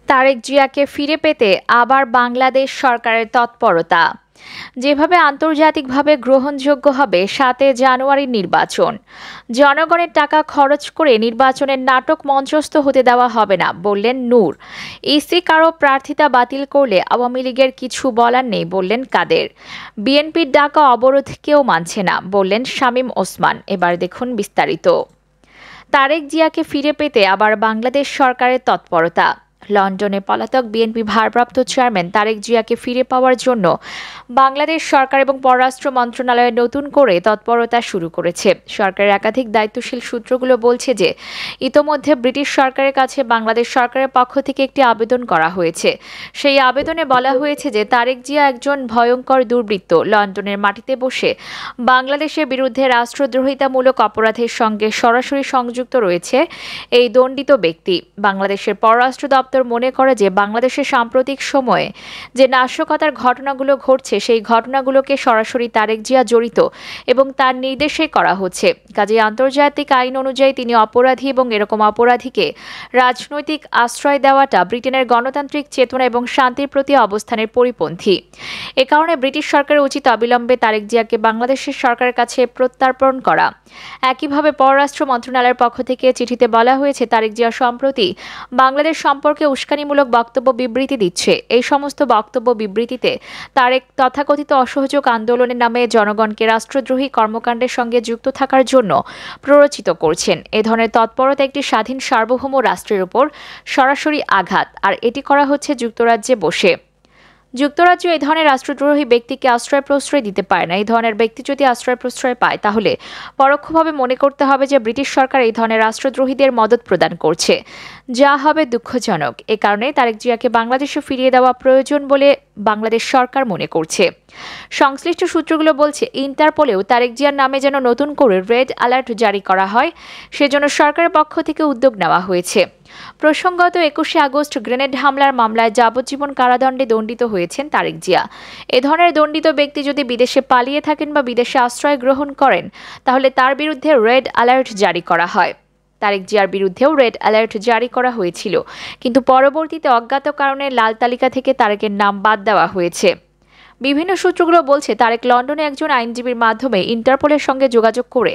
তারেক জিয়াকে ফিরে পেতে আবার বাংলাদেশ সরকারের তৎপরতা। যেভাবে আন্তর্জাতিকভাবে গ্রহণযোগ্য হবে ৭ জানুয়ারির নির্বাচন, জনগণের টাকা খরচ করে নির্বাচনের নাটক মঞ্চস্থ হতে দেওয়া হবে না বললেন নূর। ইসি কারো প্রার্থিতা বাতিল করলে আওয়ামী লীগের কিছু বলার নেই বললেন কাদের। বিএনপির ডাকা অবরোধ কেউ মানছে না বললেন শামীম ওসমান। এবার দেখুন বিস্তারিত। তারেক জিয়াকে ফিরে পেতে আবার বাংলাদেশ সরকারের তৎপরতা। লন্ডনে পলাতক বিএনপি ভারপ্রাপ্ত চেয়ারম্যান তারেক জিয়াকে ফিরে পাওয়ার জন্য বাংলাদেশ সরকার এবং পররাষ্ট্র মন্ত্রণালয় নতুন করে তৎপরতা শুরু করেছে। সরকারের একাধিক দায়িত্বশীল সূত্রগুলো বলছে যে ইতোমধ্যে ব্রিটিশ সরকারের কাছে বাংলাদেশ সরকারের পক্ষ থেকে একটি আবেদন করা হয়েছে। সেই আবেদনে বলা হয়েছে যে তারেক জিয়া একজন ভয়ঙ্কর দুর্বৃত্ত, লন্ডনের মাটিতে বসে বাংলাদেশের বিরুদ্ধে রাষ্ট্রদ্রোহিতামূলক অপরাধের সঙ্গে সরাসরি সংযুক্ত রয়েছে এই দণ্ডিত ব্যক্তি। বাংলাদেশের পররাষ্ট্র দপ্তর মনে করে যে বাংলাদেশের সাম্প্রতিক সময়ে যে নাশকতার ঘটনাগুলো ঘটছে সেই ঘটনাগুলোকে সরাসরি তারেক জিয়া জড়িত এবং তার নির্দেশে করা হচ্ছে। কাজেই আন্তর্জাতিক আইন অনুযায়ী তিনি অপরাধী এবং এরকম অপরাধীকে রাজনৈতিক আশ্রয় দেওয়াটা ব্রিটেনের গণতান্ত্রিক চেতনা এবং শান্তির প্রতি অবস্থানের পরিপন্থী। এ কারণে ব্রিটিশ সরকারের উচিত অবিলম্বে তারেক জিয়াকে বাংলাদেশের সরকারের কাছে প্রত্যর্পণ করা। একইভাবে পররাষ্ট্র মন্ত্রণালয়ের পক্ষ থেকে চিঠিতে বলা হয়েছে তারেক জিয়া সম্প্রতি বাংলাদেশ সম্পর্কে উস্কানিমূলক বক্তব্য বিবৃতি দিচ্ছে। এই সমস্ত বক্তব্য বিবৃতিতে তারেক তথাকথিত অসহযোগ আন্দোলনের নামে জনগণকে রাষ্ট্রদ্রোহী কর্মকাণ্ডের সঙ্গে যুক্ত থাকার জন্য প্ররোচিত করছেন। এ ধরনের তৎপরতা একটি স্বাধীন সার্বভৌম রাষ্ট্রের উপর সরাসরি আঘাত, আর এটি করা হচ্ছে যুক্তরাজ্যে বসে। যুক্তরাজ্য এই ধরনের রাষ্ট্রদ্রোহী ব্যক্তিকে আশ্রয় প্রশ্রয় দিতে পারে না। এই ধরনের ব্যক্তি যদি আশ্রয় প্রশ্রয় পায় তাহলে পরোক্ষভাবে মনে করতে হবে যে ব্রিটিশ সরকার এই ধরনের রাষ্ট্রদ্রোহীদের মদত প্রদান করছে, যা হবে দুঃখজনক। এ কারণে তারেক জিয়াকে বাংলাদেশে ফিরিয়ে দেওয়া প্রয়োজন বলে বাংলাদেশ সরকার মনে করছে। সংশ্লিষ্ট সূত্রগুলো বলছে ইন্টারপোলেও তারেক জিয়ার নামে যেন নতুন করে রেড অ্যালার্ট জারি করা হয়, সেজন্য সরকারের পক্ষ থেকে উদ্যোগ নেওয়া হয়েছে। প্রসঙ্গত ২১শে আগস্ট গ্রেনেড হামলার মামলায় যাবজ্জীবন কারাদণ্ডে দণ্ডিত হয়েছেন তারেক জিয়া। এ ধরনের দণ্ডিত ব্যক্তি যদি বিদেশে পালিয়ে থাকেন বা বিদেশে আশ্রয় গ্রহণ করেন তাহলে তার বিরুদ্ধে রেড অ্যালার্ট জারি করা হয়। তারেক জিয়ার বিরুদ্ধেও রেড অ্যালার্ট জারি করা হয়েছিল, কিন্তু পরবর্তীতে অজ্ঞাত কারণে লাল তালিকা থেকে তারেকের নাম বাদ দেওয়া হয়েছে। বিভিন্ন সূত্রগুলো বলছে তারেক লন্ডনে একজন আইনজীবীর মাধ্যমে ইন্টারপোলের সঙ্গে যোগাযোগ করে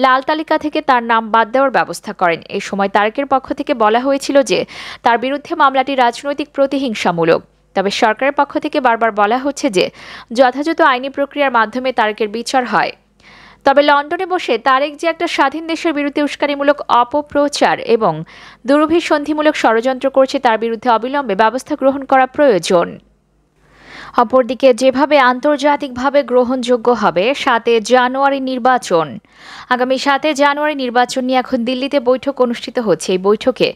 লাল তালিকা থেকে তার নাম বাদ দেওয়ার ব্যবস্থা করেন। এই সময় তারেকের পক্ষ থেকে বলা হয়েছিল যে তার বিরুদ্ধে মামলাটি রাজনৈতিক প্রতিহিংসামূলক। তবে সরকারের পক্ষ থেকে বারবার বলা হচ্ছে যে যথাযথ আইনি প্রক্রিয়ার মাধ্যমে তারেকের বিচার হয়। তবে লন্ডনে বসে তারেক যে একটা স্বাধীন দেশের বিরুদ্ধে উস্কানিমূলক অপপ্রচার এবং দুরভিসন্ধিমূলক ষড়যন্ত্র করছে তার বিরুদ্ধে অবিলম্বে ব্যবস্থা গ্রহণ করা প্রয়োজন। অপরদিকে যেভাবে আন্তর্জাতিকভাবে গ্রহণযোগ্য হবে ৭ জানুয়ারি নির্বাচন। আগামী ৭ জানুয়ারি নির্বাচন নিয়ে এখন দিল্লিতে বৈঠক অনুষ্ঠিত হচ্ছে। এই বৈঠকে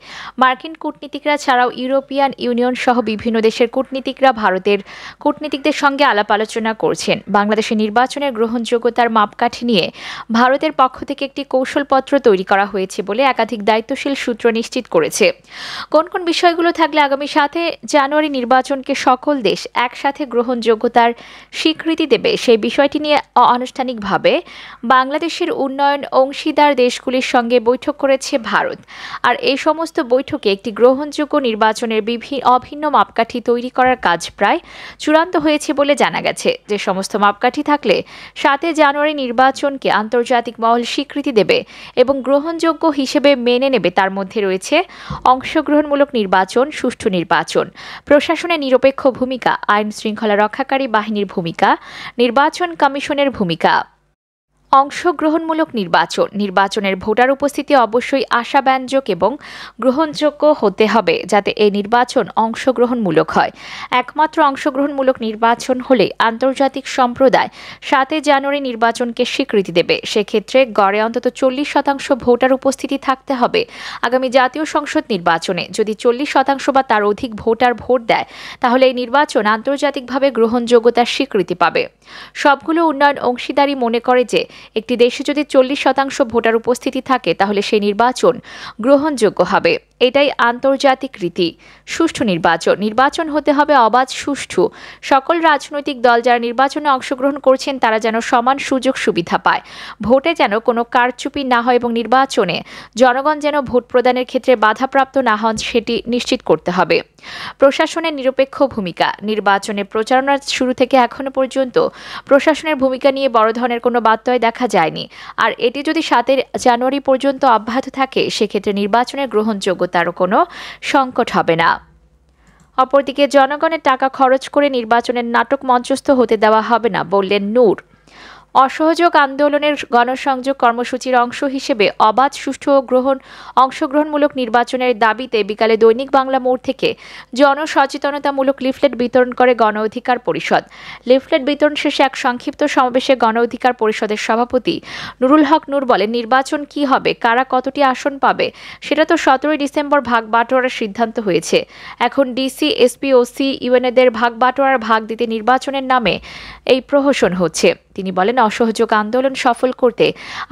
মার্কিন কূটনীতিকরা ছাড়াও ইউরোপিয়ান ইউনিয়ন সহ বিভিন্ন দেশের কূটনীতিকরা ভারতের কূটনীতিকদের সঙ্গে আলাপ আলোচনা করছেন। বাংলাদেশের নির্বাচনের গ্রহণযোগ্যতার মাপকাঠি নিয়ে ভারতের পক্ষ থেকে একটি কৌশলপত্র তৈরি করা হয়েছে বলে একাধিক দায়িত্বশীল সূত্র নিশ্চিত করেছে। কোন কোন বিষয়গুলো থাকলে আগামী ৭ জানুয়ারি নির্বাচনকে সকল দেশ একসাথে গ্রহণযোগ্যতার স্বীকৃতি দেবে সেই বিষয়টি নিয়ে আনুষ্ঠানিকভাবে বাংলাদেশের উন্নয়ন অংশীদার দেশগুলির সঙ্গে বৈঠক করেছে ভারত। আর এই সমস্ত বৈঠকে একটি গ্রহণযোগ্য নির্বাচনের অভিন্ন মাপকাঠি তৈরি করার কাজ প্রায় চূড়ান্ত হয়েছে বলে জানা গেছে। যে সমস্ত মাপকাঠি থাকলে ৭ জানুয়ারি নির্বাচনকে আন্তর্জাতিক মহল স্বীকৃতি দেবে এবং গ্রহণযোগ্য হিসেবে মেনে নেবে তার মধ্যে রয়েছে অংশগ্রহণমূলক নির্বাচন, সুষ্ঠু নির্বাচন, প্রশাসনের নিরপেক্ষ ভূমিকা, আইন শৃঙ্খলা রক্ষাকারী বাহিনীর ভূমিকা, নির্বাচন কমিশনের ভূমিকা। অংশগ্রহণমূলক নির্বাচন, নির্বাচনের ভোটার উপস্থিতি অবশ্যই আশাব্যঞ্জক এবং গ্রহণযোগ্য হতে হবে যাতে এই নির্বাচন অংশগ্রহণমূলক হয়। একমাত্র অংশগ্রহণমূলক নির্বাচন হলে আন্তর্জাতিক সম্প্রদায় ৭ জানুয়ারি নির্বাচনকে স্বীকৃতি দেবে। সেক্ষেত্রে গড়ে অন্তত ৪০% ভোটার উপস্থিতি থাকতে হবে। আগামী জাতীয় সংসদ নির্বাচনে যদি ৪০% বা তার অধিক ভোটার ভোট দেয় তাহলে এই নির্বাচন আন্তর্জাতিকভাবে গ্রহণযোগ্যতার স্বীকৃতি পাবে। সবগুলো উন্নয়ন অংশীদারি মনে করে যে একটি দেশে যদি 40% ভোটার উপস্থিতি থাকে তাহলে সেই নির্বাচন গ্রহণযোগ্য হবে। এটাই আন্তর্জাতিক রীতি। সুষ্ঠু নির্বাচন হতে হবে অবাধ, সুষ্ঠু। সকল রাজনৈতিক দল যারা নির্বাচনে অংশগ্রহণ করছেন তারা যেন সমান সুযোগ সুবিধা পায়। ভোটে যেন কোনো কারচুপি না হয় এবং নির্বাচনে জনগণ যেন ভোট প্রদানের ক্ষেত্রে বাধাপ্রাপ্ত না হন সেটি নিশ্চিত করতে হবে। প্রশাসনের নিরপেক্ষ ভূমিকা। নির্বাচনে প্রচারণার শুরু থেকে এখনো পর্যন্ত প্রশাসনের ভূমিকা নিয়ে বড় ধরনের কোনো বার্তায় দেখা যায়নি। আর এটি যদি 7 জানুয়ারি পর্যন্ত অব্যাহত থাকে সেক্ষেত্রে নির্বাচনের গ্রহণযোগ্যতারও কোনো সংকট হবে না। অপরদিকে জনগণের টাকা খরচ করে নির্বাচনের নাটক মঞ্চস্থ হতে দেওয়া হবে না, বললেন নূর। অসহযোগ আন্দোলনের গণসংযোগ কর্মসূচির অংশ হিসেবে অবাধ, সুষ্ঠু ও অংশগ্রহণমূলক নির্বাচনের দাবিতে বিকালে দৈনিক বাংলা মোড় থেকে জনসচেতনতামূলক লিফলেট বিতরণ করে গণ অধিকার পরিষদ। লিফলেট বিতরণ শেষে এক সংক্ষিপ্ত সমাবেশে গণ অধিকার পরিষদের সভাপতি নুরুল হক নূর বলেন, নির্বাচন কি হবে, কারা কতটি আসন পাবে সেটা তো 17 ডিসেম্বর ভাগ বাটোয়ারার সিদ্ধান্ত হয়েছে। এখন ডিসি, এসপি, ওসি, ইউএনএদের ভাগ বাটোয়ারার ভাগ দিতে নির্বাচনের নামে এই প্রহসন হচ্ছে। তিনি বলেন, অসহযোগ আন্দোলন সফল করতে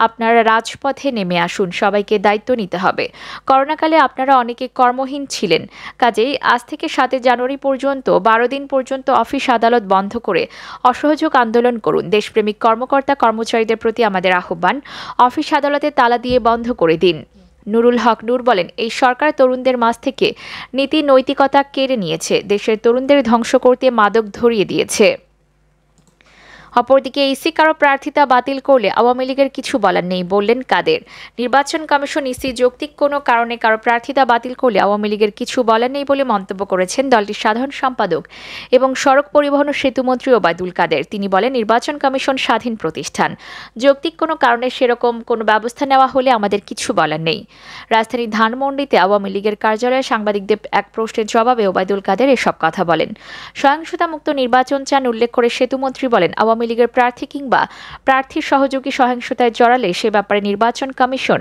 আপনারা রাজপথে নেমে আসুন, সবাইকে দায়িত্ব নিতে হবে। করোনাকালে আপনারা অনেকে কর্মহীন ছিলেন, কাজেই আজ থেকে 7 জানুয়ারি পর্যন্ত 12 দিন পর্যন্ত অফিস আদালত বন্ধ করে অসহযোগ আন্দোলন করুন। দেশপ্রেমিক কর্মকর্তা কর্মচারীদের প্রতি আমাদের আহ্বান, অফিস আদালতে তালা দিয়ে বন্ধ করে দিন। নুরুল হক নূর বলেন, এই সরকার তরুণদের মাঝ থেকে নীতি নৈতিকতা কেড়ে নিয়েছে, দেশের তরুণদের ধ্বংস করতে মাদক ধরিয়ে দিয়েছে। অপরদিকে ইসি কারো প্রার্থিতা বাতিল করলে আওয়ামী লীগের কিছু বলার নেই, বললেন কাদের। নির্বাচন কমিশন ইসি যৌক্তিক কোনো কারণে কারো প্রার্থিতা বাতিল করলে আওয়ামী লীগের কিছু বলার নেই বলে মন্তব্য করেছেন দলটির সাধারণ সম্পাদক এবং সড়ক পরিবহন ও সেতুমন্ত্রী ওবায়দুল কাদের। তিনি বলেন, নির্বাচন কমিশন স্বাধীন প্রতিষ্ঠান, যৌক্তিক কোনো কারণে সেরকম কোনো ব্যবস্থা নেওয়া হলে আমাদের কিছু বলার নেই। রাজধানীর ধানমন্ডিতে আওয়ামী লীগের কার্যালয়ে সাংবাদিকদের এক প্রশ্নের জবাবে ওবায়দুল কাদের এসব কথা বলেন। সহিংসতামুক্ত নির্বাচন চান উল্লেখ করে সেতুমন্ত্রী বলেন, আওয়ামী লীগের প্রার্থী কিংবা প্রার্থীর সহযোগী সহিংসতায় জড়ালে সে ব্যাপারে নির্বাচন কমিশন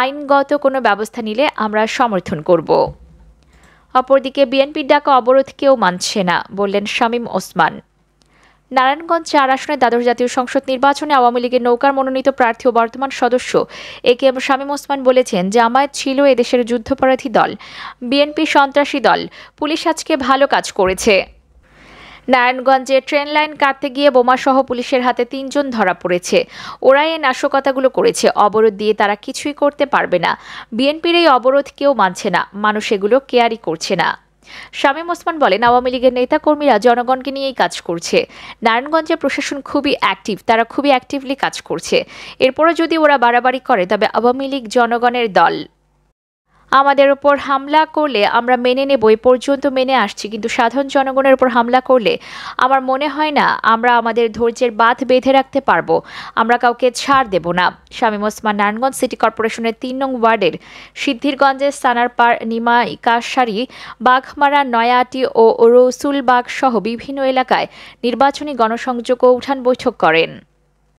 আইনগত কোনো ব্যবস্থা নিলে আমরা সমর্থন করব। অপরদিকে বিএনপির ডাকা অবরোধ কেউ মানছে না, বললেন শামীম ওসমান। নারায়ণগঞ্জ 4 আসনে দ্বাদশ জাতীয় সংসদ নির্বাচনে আওয়ামী লীগের নৌকার মনোনীত প্রার্থী ও বর্তমান সদস্য একেএম শামীম ওসমান বলেছেন, জামায়াত ছিল এদেশের যুদ্ধাপরাধী দল, বিএনপি সন্ত্রাসী দল, পুলিশ আজকে ভালো কাজ করেছে। নারায়ণগঞ্জে ট্রেন লাইন কাটতে গিয়ে বোমাসহ পুলিশের হাতে 3 জন ধরা পড়েছে। ওরা এই নাশকতাগুলো করেছে, অবরোধ দিয়ে তারা কিছুই করতে পারবে না। বিএনপির এই অবরোধ কেউ মানছে না, মানুষ এগুলো কেয়ারই করছে না। শামীম ওসমান বলেন, আওয়ামী লীগের নেতাকর্মীরা জনগণকে নিয়েই কাজ করছে। নারায়ণগঞ্জে প্রশাসন খুবই অ্যাক্টিভ, তারা খুবই অ্যাক্টিভলি কাজ করছে। এরপরও যদি ওরা বাড়াবাড়ি করে তবে আওয়ামী লীগ জনগণের দল। আমাদের উপর হামলা করলে আমরা মেনে নেব, এ পর্যন্ত মেনে আসছি, কিন্তু সাধারণ জনগণের উপর হামলা করলে আমার মনে হয় না আমরা আমাদের ধৈর্যের বাঁধ বেঁধে রাখতে পারবো। আমরা কাউকে ছাড় দেব না। শামীম ওসমান নারায়ণগঞ্জ সিটি কর্পোরেশনের 3 নং ওয়ার্ডের সিদ্ধিরগঞ্জের সানারপাড়, নিমাইকাশারি, বাঘমারা, নয়াটি ও রসুলবাগ সহ বিভিন্ন এলাকায় নির্বাচনী গণসংযোগ ও উঠান বৈঠক করেন।